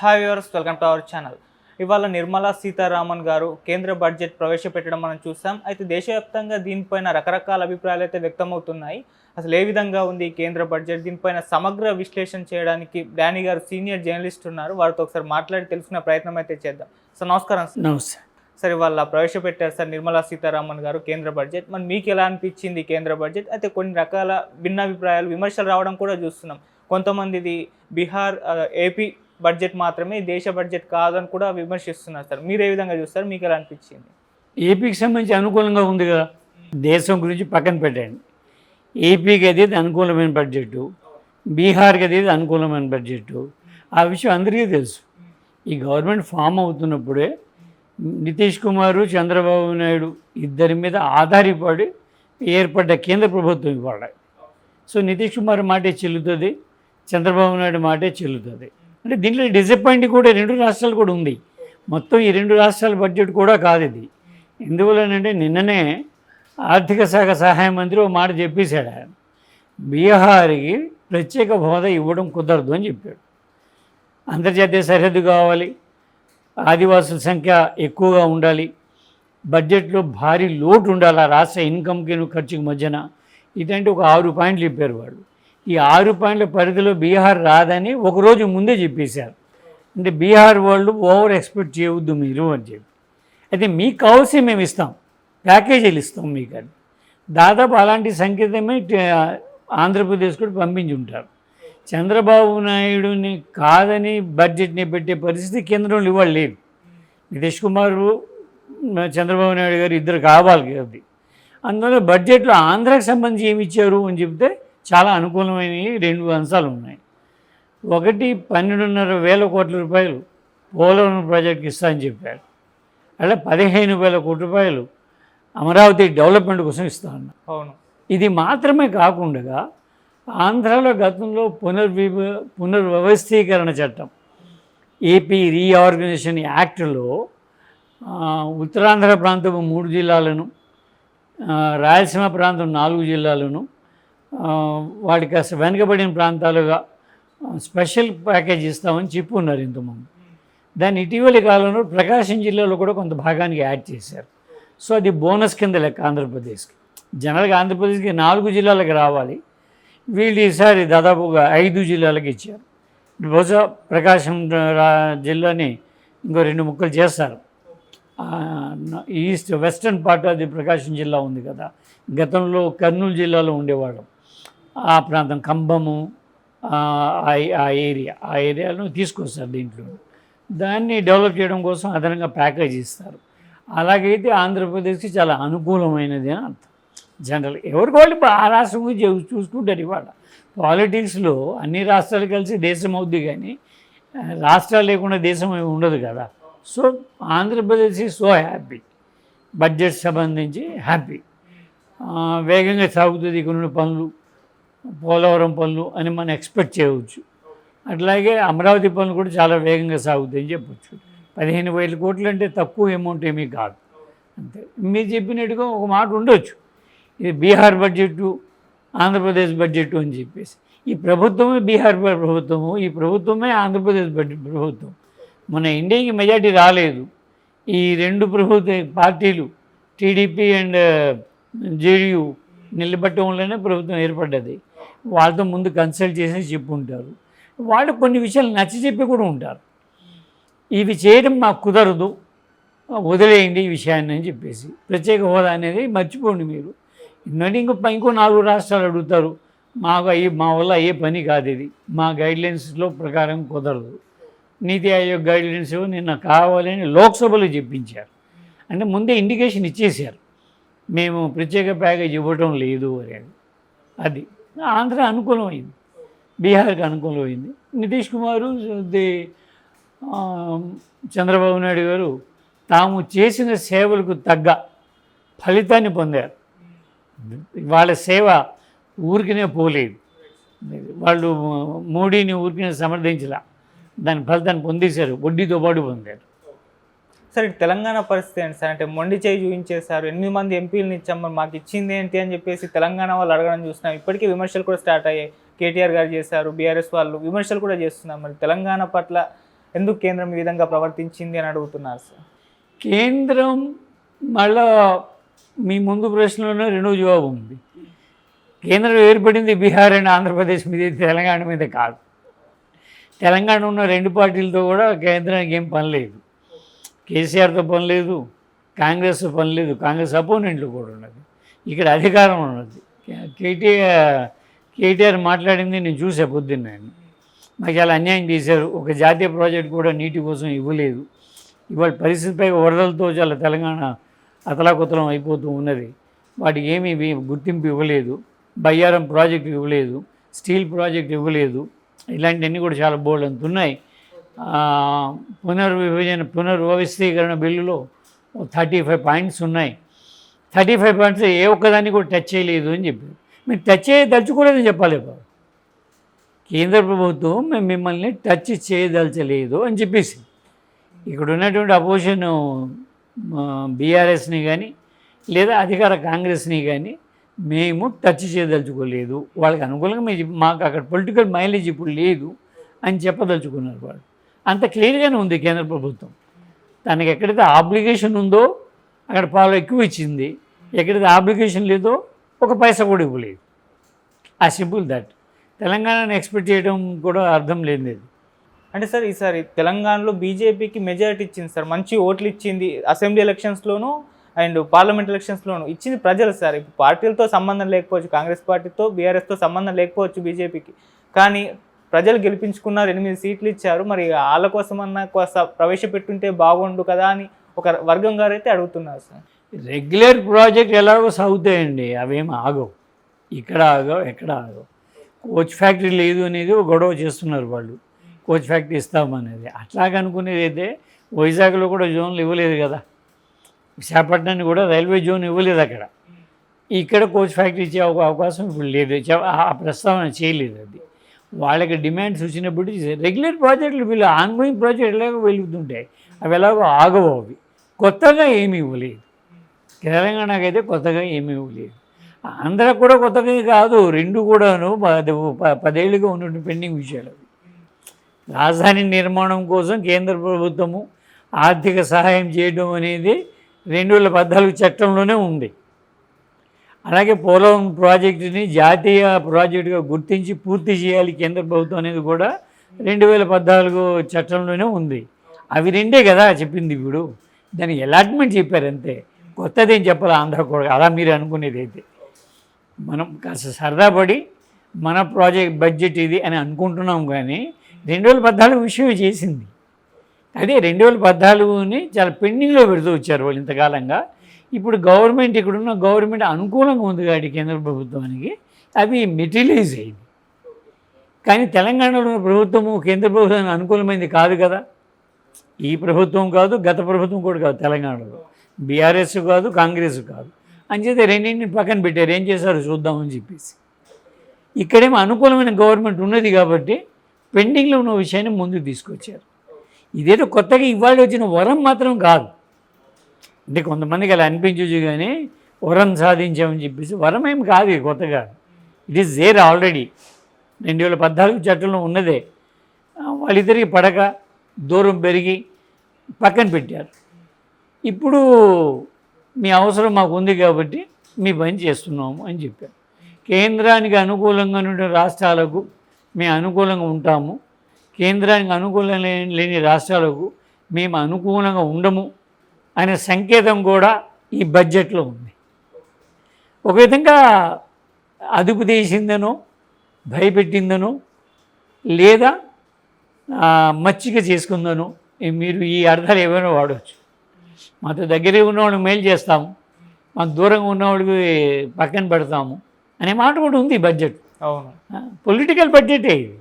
Hi viewers, welcome to our channel. ఇవాళ నిర్మలా సీతారామన్ గారు కేంద్ర బడ్జెట్ ప్రవేశపెట్టడం మనం చూసాం. అయితే దేశవ్యాప్తంగా దీనిపైన రకరకాల అభిప్రాయాలు అయితే వ్యక్తమవుతున్నాయి. అసలు ఏ విధంగా ఉంది ఈ కేంద్ర బడ్జెట్, దీనిపైన సమగ్ర విశ్లేషణ చేయడానికి డానీ గారు సీనియర్ జర్నలిస్ట్ ఉన్నారు. వారితో ఒకసారి మాట్లాడి తెలుసుకునే ప్రయత్నం అయితే చేద్దాం. సార్ నమస్కారం. నమస్తే సార్, ఇవాళ ప్రవేశపెట్టారు సార్ నిర్మలా సీతారామన్ గారు కేంద్ర బడ్జెట్. మరి మీకు ఎలా అనిపించింది కేంద్ర బడ్జెట్? అయితే కొన్ని రకాల భిన్నాభిప్రాయాలు, విమర్శలు రావడం కూడా చూస్తున్నాం. కొంతమంది బీహార్, ఏపీ బడ్జెట్ మాత్రమే, దేశ బడ్జెట్ కాదని కూడా విమర్శిస్తున్నారు సార్. మీరు ఏ విధంగా చూస్తారు? మీకు ఎలా అనిపించింది? ఏపీకి సంబంధించి అనుకూలంగా ఉంది కదా, దేశం గురించి పక్కన పెట్టండి. ఏపీకి అది అనుకూలమైన బడ్జెట్, బీహార్కి అది అనుకూలమైన బడ్జెట్. ఆ విషయం అందరికీ తెలుసు. ఈ గవర్నమెంట్ ఫామ్ అవుతున్నప్పుడే నితీష్ కుమార్, చంద్రబాబు నాయుడు ఇద్దరి మీద ఆధారపడి ఏర్పడ్డ కేంద్ర ప్రభుత్వం ఇవాళ. సో నితీష్ కుమార్ మాటే చెల్లుతుంది, చంద్రబాబు నాయుడు మాటే చెల్లుతుంది. అంటే దీంట్లో డిసప్పాయింటింగ్ కూడా రెండు రాష్ట్రాలు కూడా ఉంది. మొత్తం ఈ రెండు రాష్ట్రాల బడ్జెట్ కూడా కాదు ఇది. ఎందువల్లనంటే నిన్ననే ఆర్థిక శాఖ సహాయ మంత్రి ఒక మాట చెప్పేశాడు. ఆయన బీహార్కి ప్రత్యేక హోదా ఇవ్వడం కుదరదు అని చెప్పాడు. అంతర్జాతీయ సరిహద్దు కావాలి, ఆదివాసుల సంఖ్య ఎక్కువగా ఉండాలి, బడ్జెట్లో భారీ లోటు ఉండాలి ఆ రాష్ట్ర ఇన్కమ్కి ఖర్చుకి మధ్యన. ఇదంటే ఒక 6 పాయింట్లు చెప్పారు వాళ్ళు. ఈ 6 పాయింట్ల పరిధిలో బీహార్ రాదని ఒకరోజు ముందే చెప్పేశారు. అంటే బీహార్ వాళ్ళు ఓవర్ ఎక్స్పెక్ట్ చేయవద్దు మీరు అని చెప్పి. అయితే మీకు కావాల్సి మేము ఇస్తాం, ప్యాకేజీలు ఇస్తాం మీకు అని. దాదాపు అలాంటి సంకేతమే ఆంధ్రప్రదేశ్ కూడా పంపించి ఉంటారు. చంద్రబాబు నాయుడుని కాదని బడ్జెట్ని పెట్టే పరిస్థితి కేంద్రంలో ఇవాళ లేదు. నితీష్ కుమార్, చంద్రబాబు నాయుడు గారు ఇద్దరు కావాలి కాబట్టి. అందువల్ల బడ్జెట్లో ఆంధ్రాకి సంబంధించి ఏమి ఇచ్చారు అని చెప్తే చాలా అనుకూలమైనవి 2 అంశాలు ఉన్నాయి. ఒకటి 12,500 కోట్ల రూపాయలు పోలవరం ప్రాజెక్టుకి ఇస్తా అని చెప్పారు. అలా 15,000 కోట్ల రూపాయలు అమరావతి డెవలప్మెంట్ కోసం ఇస్తా ఉన్నా. అవును. ఇది మాత్రమే కాకుండా ఆంధ్రాలో గతంలో పునర్వ్యవస్థీకరణ చట్టం, ఏపీ రీఆర్గనైజేషన్ యాక్ట్లో ఉత్తరాంధ్ర ప్రాంతం 3 జిల్లాలను, రాయలసీమ ప్రాంతం 4 జిల్లాలను, వాటికి అసలు వెనుకబడిన ప్రాంతాలుగా స్పెషల్ ప్యాకేజ్ ఇస్తామని చెప్పి ఉన్నారు ఇంతకుముందు. దాన్ని ఇటీవలి కాలంలో ప్రకాశం జిల్లాలో కూడా కొంత భాగానికి యాడ్ చేశారు. సో అది బోనస్ కింద లెక్క ఆంధ్రప్రదేశ్కి. జనరల్గా ఆంధ్రప్రదేశ్కి 4 జిల్లాలకు రావాలి, వీళ్ళు ఈసారి దాదాపుగా 5 జిల్లాలకు ఇచ్చారు. బహుశా ప్రకాశం జిల్లాని ఇంకో 2 ముక్కలు చేస్తారు. ఈస్ట్ వెస్టర్న్ పార్ట్ అది ప్రకాశం జిల్లా ఉంది కదా, గతంలో కర్నూలు జిల్లాలో ఉండేవాళ్ళం. ఆ ప్రాంతం కంబము, ఆ ఏరియాను తీసుకొస్తారు దీంట్లో. దాన్ని డెవలప్ చేయడం కోసం అదనంగా ప్యాకేజ్ ఇస్తారు. అలాగైతే ఆంధ్రప్రదేశ్కి చాలా అనుకూలమైనది అని అర్థం. జనరల్ ఎవరికి వాళ్ళు ఆ రాష్ట్రం గురించి చూసుకుంటారు. ఇవాళ పాలిటిక్స్లో అన్ని రాష్ట్రాలు కలిసి దేశం అవుద్ది, కానీ రాష్ట్రాలు లేకుండా దేశం ఉండదు కదా. So Andhra Pradesh is so happy, budget సంబంధించి హ్యాపీ. వేగంగా సాగుతుంది కొన్ని పనులు, పోలవరం పనులు అని మనం ఎక్స్పెక్ట్ చేయవచ్చు. అట్లాగే అమరావతి పనులు కూడా చాలా వేగంగా సాగుతాయని చెప్పచ్చు. 15,000 కోట్లు అంటే తక్కువ అమౌంట్ ఏమీ కాదు. అంతే. మీరు చెప్పినట్టుగా ఒక మాట ఉండొచ్చు, ఇది బీహార్ బడ్జెట్, ఆంధ్రప్రదేశ్ బడ్జెట్ అని చెప్పేసి. ఈ ప్రభుత్వమే బీహార్ ప్రభుత్వము, ఈ ప్రభుత్వమే ఆంధ్రప్రదేశ్ ప్రభుత్వం. మన ఇండియాకి మెజార్టీ రాలేదు. ఈ 2 ప్రభుత్వ పార్టీలు టీడీపీ అండ్ జేడీయూ నిలబట్టడం వల్లనే ప్రభుత్వం ఏర్పడ్డది. వాళ్ళతో ముందు కన్సల్ట్ చేసి చెప్పుంటారు. వాళ్ళు కొన్ని విషయాలు నచ్చ చెప్పి కూడా ఉంటారు. ఇవి చేయడం మాకు కుదరదు, వదిలేయండి ఈ విషయాన్ని అని చెప్పేసి. ప్రత్యేక హోదా అనేది మర్చిపోండి మీరు. ఎందుకంటే ఇంకో 4 రాష్ట్రాలు అడుగుతారు, మా వల్ల అయ్యే పని కాదు, ఇది మా గైడ్లైన్స్లో ప్రకారం కుదరదు. నీతి ఆయోగ్ గైడ్లైన్స్ నిన్న కావాలని లోక్సభలో చెప్పించారు. అంటే ముందే ఇండికేషన్ ఇచ్చేశారు, మేము ప్రత్యేక ప్యాకేజ్ ఇవ్వటం లేదు అని. అది ఆంధ్ర అనుకూలమైంది, బీహార్కి అనుకూలమైంది. నితీష్ కుమారు, చంద్రబాబు నాయుడు గారు తాము చేసిన సేవలకు తగ్గ ఫలితాన్ని పొందారు. వాళ్ళ సేవ ఊరికినే పోలేదు, వాళ్ళు మోడీని ఊరికినే సమర్థించలా, దాని ఫలితాన్ని పొందేశారు, వడ్డీతో పాటు పొందారు. సార్, తెలంగాణ పరిస్థితి ఏంటి సార్? అంటే మొండి చేయి చూపించేశారు, 8 మంది ఎంపీలను ఇచ్చాం, మరి మాకు ఇచ్చింది ఏంటి అని చెప్పేసి తెలంగాణ వాళ్ళు అడగడం చూస్తున్నాం. ఇప్పటికీ విమర్శలు కూడా స్టార్ట్ అయ్యాయి. కేటీఆర్ గారు చేశారు, బీఆర్ఎస్ వాళ్ళు విమర్శలు కూడా చేస్తున్నారు. మరి తెలంగాణ పట్ల ఎందుకు కేంద్రం ఈ విధంగా ప్రవర్తించింది అని అడుగుతున్నారు సార్. కేంద్రం మళ్ళా మీ ముందు ప్రశ్నలోనే రెండో జవాబు ఉంది. కేంద్రం ఏర్పడింది బీహార్ అండ్ ఆంధ్రప్రదేశ్ మీద, తెలంగాణ మీద కాదు. తెలంగాణ ఉన్న రెండు పార్టీలతో కూడా కేంద్రానికి ఏం పని లేదు. కేసీఆర్తో పని లేదు, కాంగ్రెస్తో పని లేదు, కాంగ్రెస్ అపోనెంట్లు కూడా ఉన్నది. ఇక్కడ అధికారం ఉన్నది. కేటీఆర్ మాట్లాడింది నేను చూసే పొద్దున్న. మాకు చాలా అన్యాయం చేశారు, ఒక జాతీయ ప్రాజెక్ట్ కూడా నీటి కోసం ఇవ్వలేదు. ఇవాళ పరిస్థితిపై వరదలతో చాలా తెలంగాణ అతలాకుతలం అయిపోతూ ఉన్నది. వాటికి ఏమీ గుర్తింపు ఇవ్వలేదు. బయ్యారం ప్రాజెక్టు ఇవ్వలేదు, స్టీల్ ప్రాజెక్ట్ ఇవ్వలేదు. ఇలాంటివన్నీ కూడా చాలా బోల్డ్ అంత ఉన్నాయి. పునర్వ్యవస్థీకరణ బిల్లులో 35 పాయింట్స్ ఉన్నాయి. 35 పాయింట్స్ ఏ ఒక్కదాన్ని కూడా టచ్ చేయలేదు అని చెప్పారు. మీరు టచ్ చేయదలుచుకోలేదని చెప్పాలి. కేంద్ర ప్రభుత్వం మేము మిమ్మల్ని టచ్ చేయదలచలేదు అని చెప్పేసి, ఇక్కడ ఉన్నటువంటి అపోజిషన్ బీఆర్ఎస్ని కానీ లేదా అధికార కాంగ్రెస్ని కానీ మేము టచ్ చేయదలుచుకోలేదు, వాళ్ళకి అనుకూలంగా మాకు అక్కడ పొలిటికల్ మైలేజ్ ఇప్పుడు లేదు అని చెప్పదలుచుకున్నారు వాళ్ళు. అంత క్లియర్గానే ఉంది కేంద్ర ప్రభుత్వం. తనకి ఎక్కడైతే ఆబ్లిగేషన్ ఉందో అక్కడ పాలు ఎక్కువ ఇచ్చింది, ఎక్కడైతే ఆబ్లిగేషన్ లేదో ఒక పైసా కూడా ఇవ్వలేదు. ఆ సింపుల్ దట్. తెలంగాణను ఎక్స్పెక్ట్ చేయడం కూడా అర్థం లేదు. అంటే సార్ ఈసారి తెలంగాణలో బీజేపీకి మెజారిటీ ఇచ్చింది సార్, మంచి ఓట్లు ఇచ్చింది. అసెంబ్లీ ఎలక్షన్స్లోనూ అండ్ పార్లమెంట్ ఎలక్షన్స్లోనూ ఇచ్చింది ప్రజలు సార్. ఇప్పుడు పార్టీలతో సంబంధం లేకపోవచ్చు, కాంగ్రెస్ పార్టీతో బీఆర్ఎస్తో సంబంధం లేకపోవచ్చు బీజేపీకి, కానీ ప్రజలు గెలిపించుకున్నారు, 8 సీట్లు ఇచ్చారు. మరి వాళ్ళ కోసమన్నా ప్రవేశపెట్టుంటే బాగుండు కదా అని ఒక వర్గం గారు అయితే అడుగుతున్నారు సార్. రెగ్యులర్ ప్రాజెక్ట్ ఎలాగో సాగుతాయండి, అవేమి ఆగవు. ఇక్కడ ఆగవు, ఎక్కడ ఆగవు. కోచ్ ఫ్యాక్టరీ లేదు అనేది ఒక గొడవ చేస్తున్నారు వాళ్ళు, కోచ్ ఫ్యాక్టరీ ఇస్తామనేది. అట్లాగనుకునేది అయితే వైజాగ్లో కూడా జోన్లు ఇవ్వలేదు కదా, విశాఖపట్నాన్ని కూడా రైల్వే జోన్ ఇవ్వలేదు అక్కడ. ఇక్కడ కోచ్ ఫ్యాక్టరీ ఇచ్చే అవకాశం ఇప్పుడు లేదు, ఆ ప్రస్తావన చేయలేదు. అది వాళ్ళకి డిమాండ్స్ వచ్చినప్పుడు రెగ్యులర్ ప్రాజెక్టులు వీళ్ళు ఆన్గోయింగ్ ప్రాజెక్ట్ ఎలాగో వెలుగుతుంటాయి, అవి ఎలాగో ఆగవు. అవి కొత్తగా ఏమీ ఇవ్వలేదు. తెలంగాణకైతే అయితే కొత్తగా ఏమీ ఇవ్వలేదు. ఆంధ్రాకు కూడా కొత్తగా కాదు, రెండు కూడాను 10 ఏళ్ళుగా ఉన్నటువంటి పెండింగ్ విషయాలు. రాజధాని నిర్మాణం కోసం కేంద్ర ప్రభుత్వము ఆర్థిక సహాయం చేయడం అనేది 2014 చట్టంలోనే ఉంది. అలాగే పోలవరం ప్రాజెక్టుని జాతీయ ప్రాజెక్టుగా గుర్తించి పూర్తి చేయాలి కేంద్ర ప్రభుత్వం అనేది కూడా 2014 చట్టంలోనే ఉంది. అవి రెండే కదా చెప్పింది. ఇప్పుడు దానికి అలాట్మెంట్ చెప్పారు అంతే, కొత్తదేం చెప్పాలి ఆంధ్ర కూడా. అలా మీరు అనుకునేది అయితే మనం కాస్త సరదా పడి మన ప్రాజెక్ట్ బడ్జెట్ ఇది అని అనుకుంటున్నాం, కానీ 2014 విషయం చేసింది. అదే 2014ని చాలా పెండింగ్లో పెడుతూ వచ్చారు వాళ్ళు ఇంతకాలంగా. ఇప్పుడు గవర్నమెంట్, ఇక్కడున్న గవర్నమెంట్ అనుకూలంగా ఉంది కాబట్టి కేంద్ర ప్రభుత్వానికి అవి మెటీరియలైజ్ అయింది. కానీ తెలంగాణలో ఉన్న ప్రభుత్వము కేంద్ర ప్రభుత్వానికి అనుకూలమైంది కాదు కదా. ఈ ప్రభుత్వం కాదు, గత ప్రభుత్వం కూడా కాదు. తెలంగాణలో బీఆర్ఎస్ కాదు, కాంగ్రెస్ కాదు. అంచేతే రెండింటిని పక్కన పెట్టారు. ఏం చేశారో చూద్దామని చెప్పేసి. ఇక్కడేమో అనుకూలమైన గవర్నమెంట్ ఉన్నది కాబట్టి పెండింగ్లో ఉన్న విషయాన్ని ముందుకు తీసుకొచ్చారు. ఇదేదో కొత్తగా ఇవాళ వచ్చిన వరం మాత్రం కాదు. అంటే కొంతమందికి అలా అనిపించవచ్చు, కానీ వరం సాధించామని చెప్పేసి వరం ఏమి కాదు ఇది కొత్తగా. It is there already. 2014 చట్టంలో ఉన్నదే. వాళ్ళిద్దరికి పడక దూరం పెరిగి పక్కన పెట్టారు. ఇప్పుడు మీ అవసరం మాకు ఉంది కాబట్టి మీ పని చేస్తున్నాము అని చెప్పారు. కేంద్రానికి అనుకూలంగా ఉండే రాష్ట్రాలకు మేము అనుకూలంగా ఉంటాము, కేంద్రానికి అనుకూలంగా లేని రాష్ట్రాలకు మేము అనుకూలంగా ఉండము అనే సంకేతం కూడా ఈ బడ్జెట్లో ఉంది. ఒక విధంగా అదుపు తీసిందనో, భయపెట్టిందనో, లేదా మచ్చిక చేసుకుందనో, మీరు ఈ అర్థాలు ఏమైనా వాడవచ్చు. మాతో దగ్గరే ఉన్నవాడికి మేలు చేస్తాము, మాకు దూరంగా ఉన్నవాడికి పక్కన పెడతాము అనే మాట కూడా ఉంది బడ్జెట్. అవును, పొలిటికల్ బడ్జెటే ఇది.